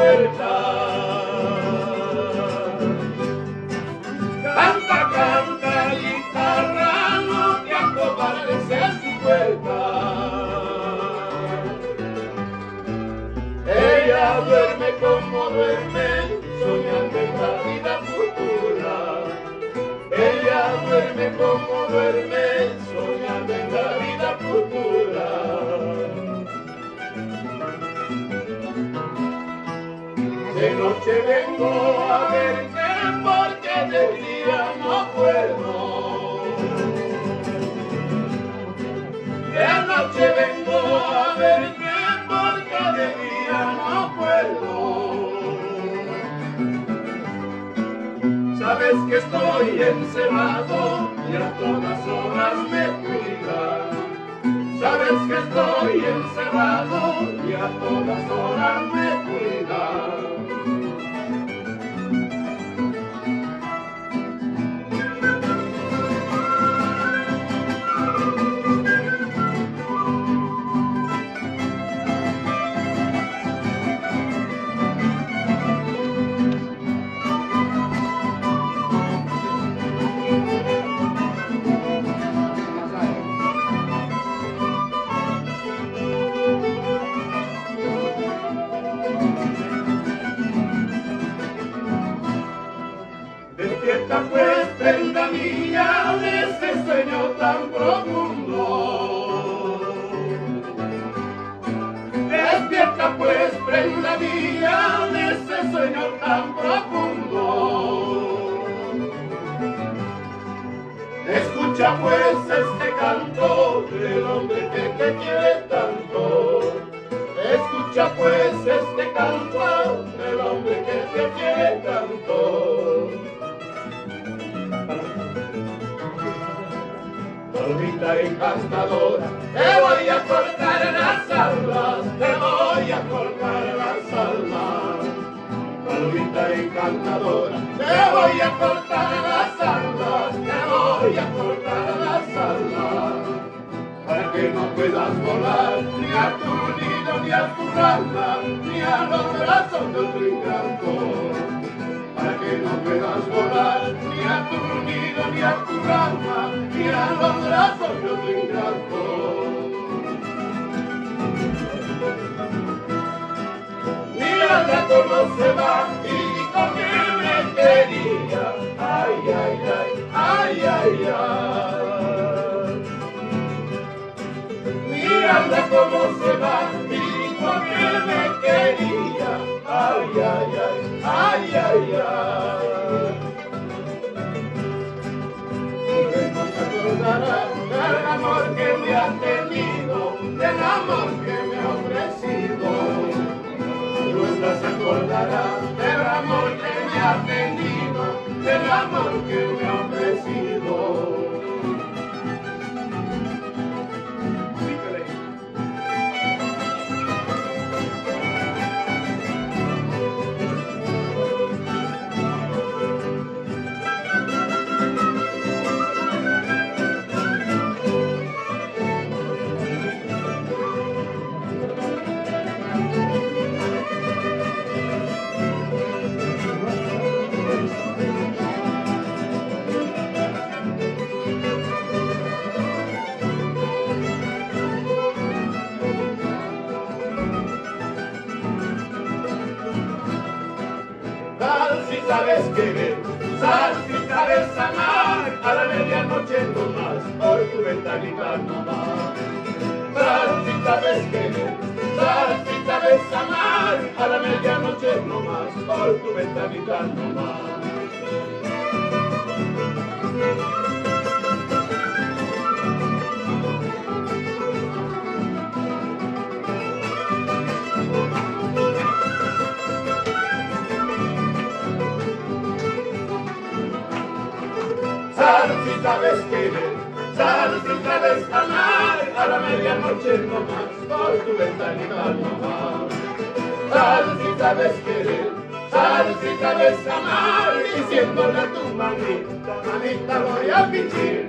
puerta. Canta, canta, guitarra, no te acobardes en su puerta. Ella duerme como duerme, soñando en la vida futura. Ella duerme como duerme, soñando en la vida futura. De noche vengo a verte porque de día no puedo. De noche vengo a verte porque de día no puedo. Sabes que estoy encerrado y a todas horas me cuidas. Sabes que estoy encerrado y a todas horas me cuidas. Despierta pues, prenda mía, de ese sueño tan profundo. Despierta pues, prenda mía, de ese sueño tan profundo. Escucha pues este canto del hombre que te quiere tanto. Escucha pues este canto del hombre que te quiere tanto. Palomita encantadora, te voy a cortar las alas, te voy a cortar las alas. Palomita encantadora, te voy a cortar las alas, te voy a cortar las alas. Para que no puedas volar ni a tu nido ni a tu rama, ni a los brazos de otro ingrato. Para que no puedas volar ni a tu nido ni a tu rama, ni a los brazos de otro ingrato. Mírala cómo se va y con que me quería. Ay, ay, ay, ay, ay, ay. Mírala cómo se va y con que me quería. Ay, ay, ay, ay, ay, ay. No se acordará del amor que me ha tenido, del amor que me ha ofrecido. Nunca se acordará del amor que me ha tenido, del amor que me ha ofrecido. Sal si sabes querer, sal si sabes amar, a la medianoche no más, por tu ventanita no más. Sal si sabes querer, sal si sabes amar, a la medianoche no más, por tu ventanita no más. Sal si sabes querer, sal si sabes amar, a la medianoche no más, por tu ventanita no más. Sal si sabes querer, sal si sabes amar, diciéndole a tu mamita, mamita voy a pichir.